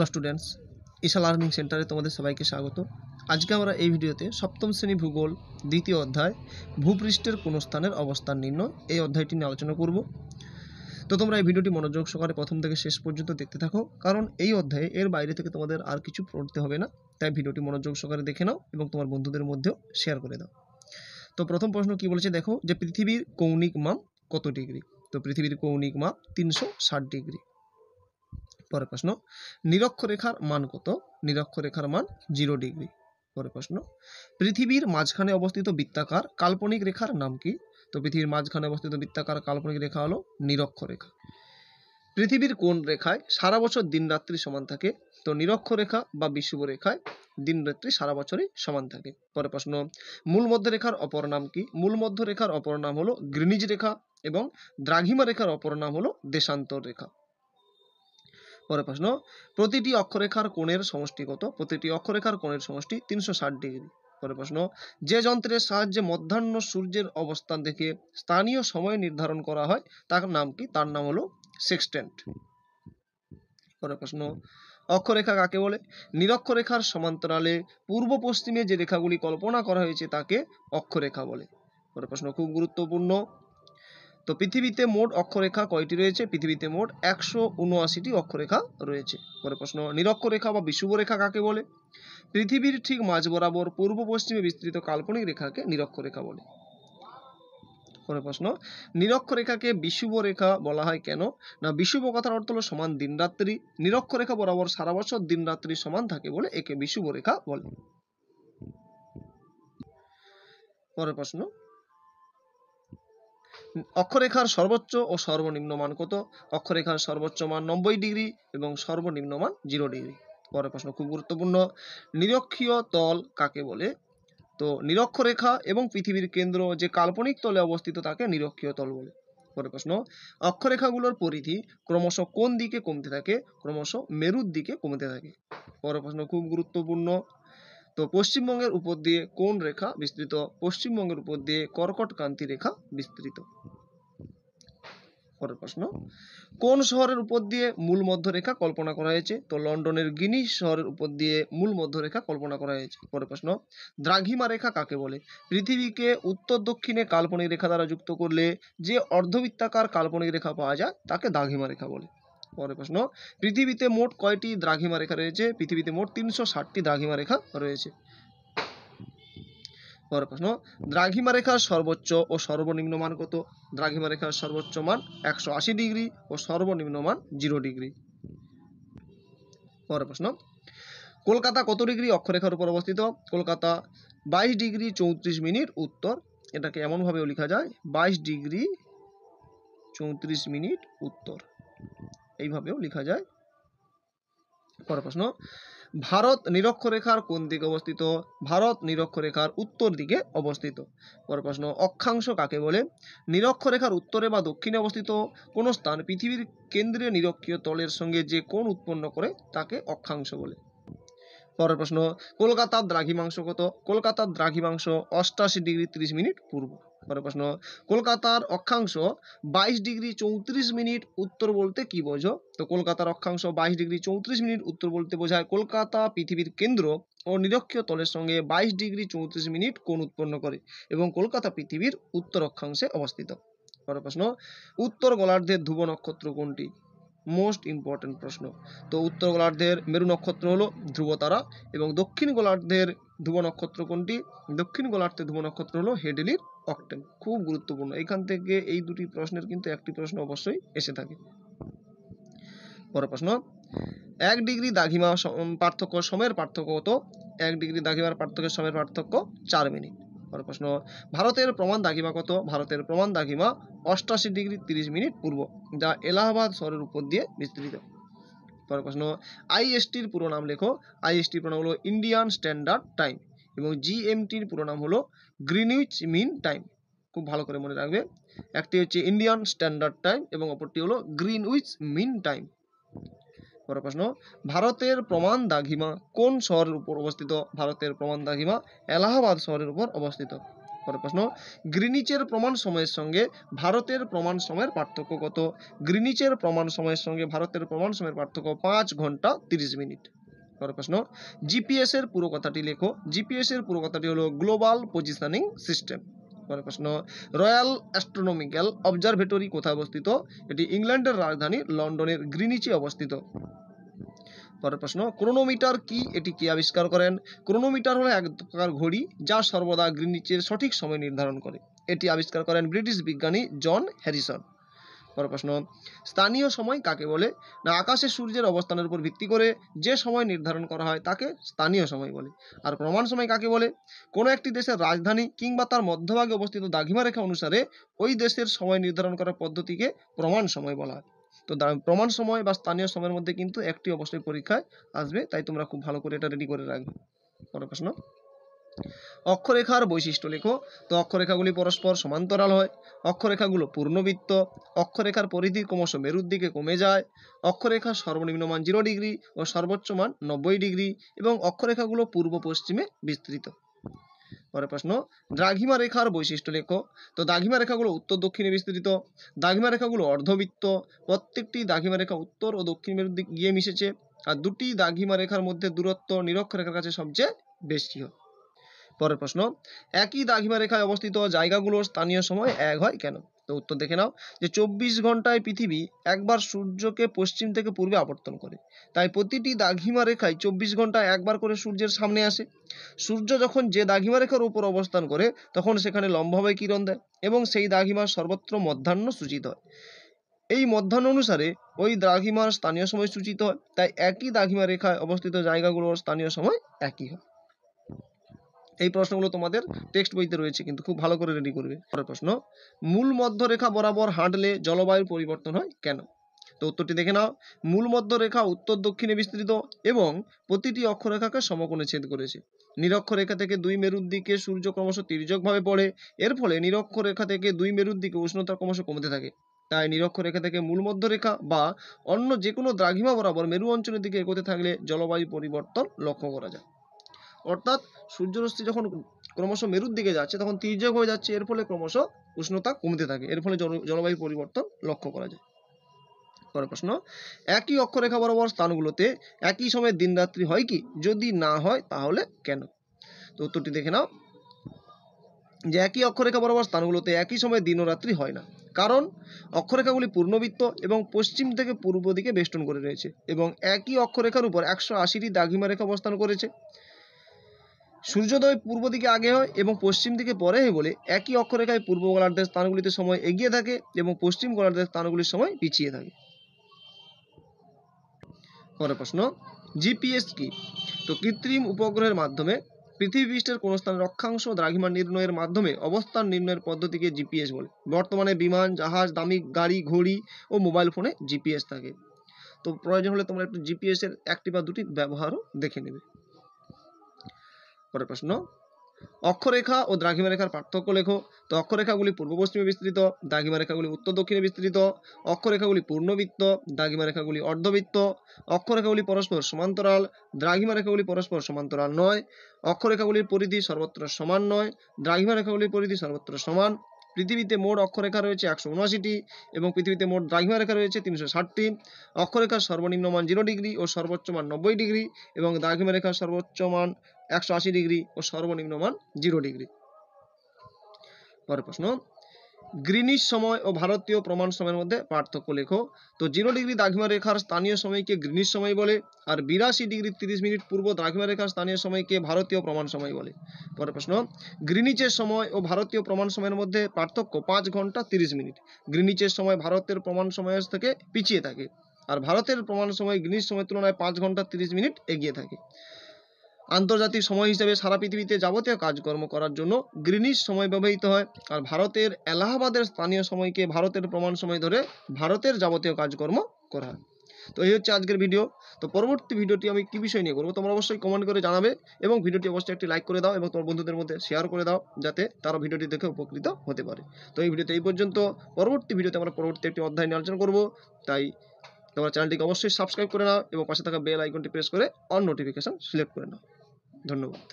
Hello students, Isha learning সেন্টারে তোমাদের সবাইকে স্বাগত। আজকে আমরা এই ভিডিওতে সপ্তম শ্রেণী ভূগোল দ্বিতীয় অধ্যায় ভূপৃষ্ঠের কোন স্থানের অবস্থান নির্ণয় এই অধ্যায়টি নিয়ে আলোচনা করব। তো তোমরা এই ভিডিওটি মনোযোগ সহকারে প্রথম থেকে শেষ পর্যন্ত দেখতে থাকো, কারণ এই অধ্যায়ে এর বাইরে থেকে তোমাদের আর কিছু পড়তে হবে না। তাই ভিডিওটি মনোযোগ সহকারে দেখে নাও এবং তোমার বন্ধুদের মধ্যেও শেয়ার করে দাও। তো প্রথম প্রশ্ন কি বলেছে দেখো, যে পৃথিবীর কৌণিক মাপ কত ডিগ্রি? তো পৃথিবীর কৌণিক মাপ 360 ডিগ্রি। পরের প্রশ্ন, নিরক্ষরেখার মান কত? নিরক্ষরেখার মান 0 ডিগ্রি। পরের প্রশ্ন, পৃথিবীর মাঝখানে অবস্থিত বৃত্তাকার কাল্পনিক রেখার নাম কি? তো পৃথিবীর মাঝখানে অবস্থিত বৃত্তাকার কাল্পনিক রেখা হলো নিরক্ষরেখা। পৃথিবীর কোন রেখায় সারা বছর দিন রাত্রি সমান থাকে? তো নিরক্ষরেখা বা বিষুবরেখায় দিন রাত্রি সারা বছরই সমান থাকে। পরের প্রশ্ন, মূল মধ্যরেখার অপর নাম কি? মূল মধ্যরেখার অপর নাম হলো গ্রিনিজ রেখা এবং দ্রাঘিমা রেখার অপর নাম হলো দেশান্তর রেখা। পরের প্রশ্ন, প্রতিটি অক্ষরেখার কোণের সমষ্টি কত? প্রতিটি অক্ষরেখার কোণের সমষ্টি 360 ডিগ্রি। পরের প্রশ্ন, যে যন্ত্রের সাহায্যে মধ্যাহ্ন সূর্যের অবস্থান থেকে স্থানীয় সময় নির্ধারণ করা হয় তার নাম কি? তার নাম হলো সেক্সট্যান্ট। পরের প্রশ্ন, অক্ষরেখা কাকে বলে? নিরক্ষরেখার সমান্তরালে পূর্ব পশ্চিমে যে রেখাগুলি কল্পনা করা হয়েছে তাকে অক্ষরেখা বলে। পরের প্রশ্ন খুব গুরুত্বপূর্ণ। তো পৃথিবীতে মোট অক্ষরেখা কয়টি রয়েছে? পৃথিবীতে মোট 179টি অক্ষরেখা রয়েছে। পরের প্রশ্ন, নিরক্ষরেখা বা বিষুবরেখা কাকে বলে? পৃথিবীর ঠিক মাঝ বরাবর পূর্ব পশ্চিমে বিস্তৃত কাল্পনিক রেখাকে নিরক্ষরেখা বলে। পরের প্রশ্ন, নিরক্ষরেখাকে বিষুবরেখা বলা হয় কেন? না, বিষুব কথার অর্থ হলো সমান দিন রাত্রি। নিরক্ষরেখা বরাবর সারা বছর দিন রাত্রি সমান থাকে বলে একে বিষুবরেখা বলে। পরের প্রশ্ন, অক্ষরেখার সর্বোচ্চ ও সর্বনিম্ন মান কত? অক্ষরেখার সর্বোচ্চ মান 90 ডিগ্রি এবং সর্বনিম্ন মান 0 ডিগ্রি। পরের প্রশ্ন খুব গুরুত্বপূর্ণ, নিরক্ষীয় তল কাকে বলে? তো নিরক্ষরেখা এবং পৃথিবীর কেন্দ্র যে কাল্পনিক তলে অবস্থিত তাকে নিরক্ষীয় তল বলে। পরের প্রশ্ন, অক্ষরেখাগুলোর পরিধি ক্রমশ কোন দিকে কমতে থাকে? ক্রমশ মেরুর দিকে কমতে থাকে। পরের প্রশ্ন খুব গুরুত্বপূর্ণ, তো পশ্চিমবঙ্গের উপর দিয়ে কোন রেখা বিস্তৃত? পশ্চিমবঙ্গের উপর দিয়ে কর্কটক্রান্তি রেখা বিস্তৃত। পরের প্রশ্ন, কোন শহরের উপর দিয়ে মূল মধ্যরেখা কল্পনা করা হয়েছে? তো লন্ডনের গ্রিনিচ শহরের উপর দিয়ে মূল মধ্যরেখা কল্পনা করা হয়েছে। পরের প্রশ্ন, দ্রাঘিমা রেখা কাকে বলে? পৃথিবীকে উত্তর দক্ষিণে কাল্পনিক রেখা দ্বারা যুক্ত করলে যে অর্ধবৃত্তাকার কাল্পনিক রেখা পাওয়া যায় তাকে দ্রাঘিমা রেখা বলে। পরের প্রশ্ন, পৃথিবীতে মোট কয়টি দ্রাঘিমা রেখা রয়েছে? পৃথিবীতে মোট 360টি দ্রাঘিমা রেখা রয়েছে। পরের প্রশ্ন, দ্রাঘিমা রেখার সর্বোচ্চ ও সর্বনিম্ন মান কত? দ্রাঘিমা রেখার সর্বোচ্চ মান 180 ডিগ্রি ও সর্বনিম্ন মান 0 ডিগ্রি। পরের প্রশ্ন, কলকাতা কত ডিগ্রি অক্ষরেখার উপর অবস্থিত? কলকাতা 22 ডিগ্রি 34 মিনিট উত্তর। এটাকে এমনভাবেও লেখা যায় 22 ডিগ্রি 34 মিনিট উত্তর, এইভাবেও লেখা যায়। পরের প্রশ্ন, ভারত নিরক্ষরেখার কোন দিকে অবস্থিত? ভারত নিরক্ষরেখার উত্তর দিকে অবস্থিত। পরের প্রশ্ন, অক্ষাংশ কাকে বলে? নিরক্ষরেখার উত্তরে বা দক্ষিণে অবস্থিত কোন স্থান পৃথিবীর কেন্দ্রীয় নিরক্ষীয় তলের সঙ্গে যে কোণ উৎপন্ন করে তাকে অক্ষাংশ বলে। পরের প্রশ্ন, কলকাতার দ্রাঘিমাংশ কত? কলকাতার দ্রাঘিমাংশ 88 ডিগ্রি 30 মিনিট পূর্ব। পরের প্রশ্ন, কলকাতার অক্ষাংশ 22 ডিগ্রি 34 মিনিট উত্তর বলতে কি বোঝো? তো কলকাতার অক্ষাংশ 22 ডিগ্রি 34 মিনিট উত্তর বলতে বোঝায় কলকাতা পৃথিবীর কেন্দ্র ও নিরক্ষীয় তলের সঙ্গে 22 ডিগ্রি 34 মিনিট কোণ উৎপন্ন করে এবং কলকাতা পৃথিবীর উত্তর অক্ষাংশে অবস্থিত। পরের প্রশ্ন, উত্তর গোলার্ধের ধ্রুব নক্ষত্র কোনটি? মোস্ট ইম্পর্টেন্ট প্রশ্ন। তো উত্তর গোলার্ধের মেরু নক্ষত্র হলো ধ্রুবতারা এবং দক্ষিণ গোলার্ধের ধ্রুব নক্ষত্র কোনটি? দক্ষিণ গোলার্ধের ধ্রুব নক্ষত্র হলো হেডেলির অক্টেন। খুব গুরুত্বপূর্ণ, এখান থেকে এই দুটি প্রশ্নের কিন্তু একটি প্রশ্ন অবশ্যই এসে থাকে। পরের প্রশ্ন, 1 ডিগ্রি দ্রাঘিমা পার্থক্য সময়ের পার্থক্য কত? 1 ডিগ্রি দ্রাঘিমার পার্থক্যের সময়ের পার্থক্য 4 মিনিট। পরের প্রশ্ন, ভারতের প্রমাণ দ্রাঘিমা কত? ভারতের প্রমাণ দ্রাঘিমা 88 ডিগ্রি 30 মিনিট পূর্ব, যা এলাহাবাদ শহরের উপর দিয়ে বিস্তৃত। পরের প্রশ্ন, আইএসটির পুরো নাম লেখো। আইএসটির পুরো নাম হলো ইন্ডিয়ান স্ট্যান্ডার্ড টাইম এবং জিএমটির পুরো নাম হলো গ্রিনউইচ মিন টাইম। খুব ভালো করে মনে রাখবে, একটি হচ্ছে ইন্ডিয়ান স্ট্যান্ডার্ড টাইম এবং অপরটি হলো গ্রিনউইচ মিন টাইম। পরের প্রশ্ন, ভারতের প্রমাণ দ্রাঘিমা কোন শহরের উপর অবস্থিত? ভারতের প্রমাণ দ্রাঘিমা এলাহাবাদ শহরের উপর অবস্থিত। পরের প্রশ্ন, গ্রিনিচের প্রমাণ সময়ের সঙ্গে ভারতের প্রমাণ সময়ের পার্থক্য কত? গ্রিনিচের প্রমাণ সময়ের সঙ্গে ভারতের প্রমাণ সময়ের পার্থক্য 5 ঘন্টা 30 মিনিট। পরের প্রশ্ন, জিপিএস এর পুরো কথাটি লেখো। জিপিএস এর পুরো কথাটি হলো গ্লোবাল পজিশনিং সিস্টেম। পরের প্রশ্ন, রয়্যাল অ্যাস্ট্রোনমিক্যাল অবজারভেটরি কোথায় অবস্থিত? এটি ইংল্যান্ডের রাজধানী লন্ডনের গ্রিনিচে অবস্থিত। পরের প্রশ্ন, ক্রোনোমিটার কি? এটি কে আবিষ্কার করেন? ক্রোনোমিটার হলো এক প্রকার ঘড়ি যা সর্বদা গ্রিনিচের সঠিক সময় নির্ধারণ করে। এটি আবিষ্কার করেন ব্রিটিশ বিজ্ঞানী জন হ্যারিসন। পরের প্রশ্ন, স্থানীয় সময় কাকে বলে? না, আকাশে সূর্যের অবস্থানের উপর ভিত্তি করে যে সময় নির্ধারণ করা হয় তাকে স্থানীয় সময় বলে। আর প্রমাণ সময় কাকে বলে? কোনো একটি দেশের রাজধানী কিংবা তার মধ্যভাগে অবস্থিত দ্রাঘিমা রেখা অনুসারে ওই দেশের সময় নির্ধারণ করার পদ্ধতিকে প্রমাণ সময় বলা হয়। তো প্রমাণ সময় বা স্থানীয় সময়ের মধ্যে কিন্তু একটি অবশ্যই পরীক্ষায় আসবে, তাই তোমরা খুব ভালো করে এটা রেডি করে রাখবে। পরের প্রশ্ন, অক্ষরেখার বৈশিষ্ট্য লেখো। তো অক্ষরেখাগুলি পরস্পর সমান্তরাল হয়, অক্ষরেখাগুলো পূর্ণবৃত্ত, অক্ষরেখার পরিধি ক্রমশ মেরুর দিকে কমে যায়, অক্ষরেখার সর্বনিম্ন মান 0 ডিগ্রি ও সর্বোচ্চ মান 90 ডিগ্রি এবং অক্ষরেখাগুলো পূর্ব পশ্চিমে বিস্তৃত। পরের প্রশ্ন, দ্রাঘিমা রেখার বৈশিষ্ট্য লেখো। তো দ্রাঘিমা রেখাগুলো উত্তর দক্ষিণে বিস্তৃত, দ্রাঘিমা রেখাগুলো অর্ধবৃত্ত, প্রত্যেকটি দ্রাঘিমা রেখা উত্তর ও দক্ষিণ মেরুর দিকে গিয়ে মিশেছে, আর দুটি দ্রাঘিমা রেখার মধ্যে দূরত্ব নিরক্ষরেখার কাছে সবচেয়ে বেশি হয়। পরের প্রশ্ন, একই দ্রাঘিমা রেখায় অবস্থিত জায়গাগুলোর স্থানীয় সময় এক হয় কেন? তো উত্তর দেখে নাও, যে 24 ঘন্টায় পৃথিবী একবার সূর্যকে পশ্চিম থেকে পূর্বে আবর্তন করে, তাই প্রতিটি দ্রাঘিমা রেখায় 24 ঘন্টায় একবার করে সূর্যের সামনে আসে। সূর্য যখন যে দ্রাঘিমা রেখার উপর অবস্থান করে তখন সেখানে লম্বভাবে কিরণ দেয় এবং সেই দ্রাঘিমার সর্বত্র মধ্যাহ্ন সূচিত হয়। এই মধ্যাহ্ন অনুসারে ওই দ্রাঘিমার স্থানীয় সময় সূচিত হয়, তাই একই দ্রাঘিমা রেখায় অবস্থিত জায়গাগুলোর স্থানীয় সময় একই হয়। এই প্রশ্নগুলো তোমাদের টেক্সট বইতে রয়েছে, কিন্তু খুব ভালো করে রেডি করবে। পরের প্রশ্ন, মূল মধ্যরেখা বরাবর হাঁটলে জলবায়ুর পরিবর্তন হয় কেন? তো উত্তরটি দেখে নাও, মূল মধ্যরেখা উত্তর দক্ষিণে বিস্তৃত এবং প্রতিটি অক্ষরেখাকে সমকোণে ছেদ করেছে। নিরক্ষরেখা থেকে দুই মেরুর দিকে সূর্য ক্রমশ তির্যকভাবে পড়ে, এর ফলে নিরক্ষরেখা থেকে দুই মেরুর দিকে উষ্ণতা ক্রমশ কমতে থাকে। তাই নিরক্ষরেখা থেকে মূল মধ্যরেখা বা অন্য যে কোনো দ্রাঘিমা বরাবর মেরু অঞ্চলের দিকে এগোতে থাকলে জলবায়ু পরিবর্তন লক্ষ্য করা যায়। অর্থাৎ সূর্যরশ্মি যখন ক্রমশ মেরুর দিকে যাচ্ছে তখন তির্যক হয়ে যাচ্ছে, এর ফলে ক্রমশ উষ্ণতা কমতে থাকে, এর ফলে জলবায়ু পরিবর্তন লক্ষ্য করা যায়। পরের প্রশ্ন, একই অক্ষরেখা বরাবর স্থানগুলোতে একই সময়ে দিন রাত্রি হয় কি? যদি না হয় তাহলে কেন? তো উত্তরটি দেখে নাও, যে একই অক্ষরেখা বরাবর স্থানগুলোতে একই সময়ে দিন ও রাত্রি হয় না, কারণ অক্ষরেখাগুলি পূর্ণবৃত্ত এবং পশ্চিম থেকে পূর্ব দিকে বেষ্টন করে রয়েছে এবং একই অক্ষরেখার উপর 180টি দ্রাঘিমা রেখা অবস্থান করেছে। সূর্যোদয় পূর্ব দিকে আগে হয় এবং পশ্চিম দিকে পরে হয় বলে একই অক্ষরেখায় পূর্ব গোলার্ধের স্থানগুলিতে সময় এগিয়ে থাকে এবং পশ্চিম গোলার্ধের স্থানগুলির সময় পিছিয়ে থাকে। পরের প্রশ্ন, জিপিএস কি? তো কৃত্রিম উপগ্রহের মাধ্যমে পৃথিবী পৃষ্ঠের কোন স্থানের অক্ষাংশ দ্রাঘিমা নির্ণয়ের মাধ্যমে অবস্থান নির্ণয়ের পদ্ধতিকে জিপিএস বলে। বর্তমানে বিমান, জাহাজ, দামি গাড়ি, ঘড়ি ও মোবাইল ফোনে জিপিএস থাকে। তো প্রয়োজন হলে তোমরা একটু জিপিএস এর একটি বা দুটি ব্যবহারও দেখে নেবে। পরের প্রশ্ন, অক্ষরেখা ও দ্রাঘিমা রেখার পার্থক্য লেখো। তো অক্ষরেখাগুলি পূর্ব পশ্চিমে বিস্তৃত, দ্রাঘিমা রেখাগুলি উত্তর দক্ষিণে বিস্তৃত, অক্ষরেখাগুলি পূর্ণবৃত্ত, দ্রাঘিমা রেখাগুলি অর্ধবৃত্ত, অক্ষরেখাগুলি পরস্পর সমান্তরাল, দ্রাঘিমা রেখাগুলি পরস্পর সমান্তরাল নয়, অক্ষরেখাগুলির পরিধি সর্বত্র সমান নয়, দ্রাঘিমা রেখাগুলির পরিধি সর্বত্র সমান। পৃথিবীতে মোট অক্ষরেখা রয়েছে 179টি এবং পৃথিবীতে মোট দ্রাঘিমা রেখা রয়েছে 360টি। অক্ষরেখার সর্বনিম্ন মান 0 ডিগ্রি ও সর্বোচ্চ মান 90 ডিগ্রি এবং দ্রাঘিমা রেখার সর্বোচ্চ মান 180 ডিগ্রি ও সর্বনিম্ন মান 0 ডিগ্রি। পরের প্রশ্ন, গ্রিনিচ সময় ও ভারতীয় প্রমাণ সময়ের মধ্যে পার্থক্য লেখো। তো 0 ডিগ্রি দ্রাঘিমা রেখার স্থানীয় সময়কে গ্রিনিচ সময় বলে, আর 82 ডিগ্রি 30 মিনিট পূর্ব দ্রাঘিমা রেখার স্থানীয় সময়কে ভারতীয় প্রমাণ সময় বলে। পরের প্রশ্ন, গ্রিনিচের সময় ও ভারতীয় প্রমাণ সময়ের মধ্যে পার্থক্য 5 ঘন্টা 30 মিনিট। গ্রিনিচের সময় ভারতের প্রমাণ সময়ের থেকে পিছিয়ে থাকে, আর ভারতের প্রমাণ সময় গ্রিনিচ সময়ের তুলনায় 5 ঘন্টা 30 মিনিট এগিয়ে থাকে। আন্তর্জাতিক সময় হিসেবে সারা পৃথিবীতে যাবতীয় কাজকর্ম করার জন্য গ্রিনিচ সময় ব্যবহৃত হয়, আর ভারতের এলাহাবাদের স্থানীয় সময়কে ভারতের প্রমাণ সময় ধরে ভারতের যাবতীয় কাজকর্ম করা হয়। তো এই হচ্ছে আজকের ভিডিও। তো পরবর্তী ভিডিওটি আমি কি বিষয় নিয়ে করবো তোমরা অবশ্যই কমেন্ট করে জানাবে এবং ভিডিওটি অবশ্যই একটি লাইক করে দাও এবং তোমার বন্ধুদের মধ্যে শেয়ার করে দাও, যাতে তারা ভিডিওটি দেখে উপকৃত হতে পারে। তো এই ভিডিওতে এই পর্যন্ত। পরবর্তী ভিডিওতে আমরা পরবর্তী একটি অধ্যায় নিয়ে আলোচনা করবো, তাই তোমরা চ্যানেলটিকে অবশ্যই সাবস্ক্রাইব করে নাও এবং পাশে থাকা বেল আইকনটি প্রেস করে অল নোটিফিকেশন সিলেক্ট করে নাও। ধন্যবাদ।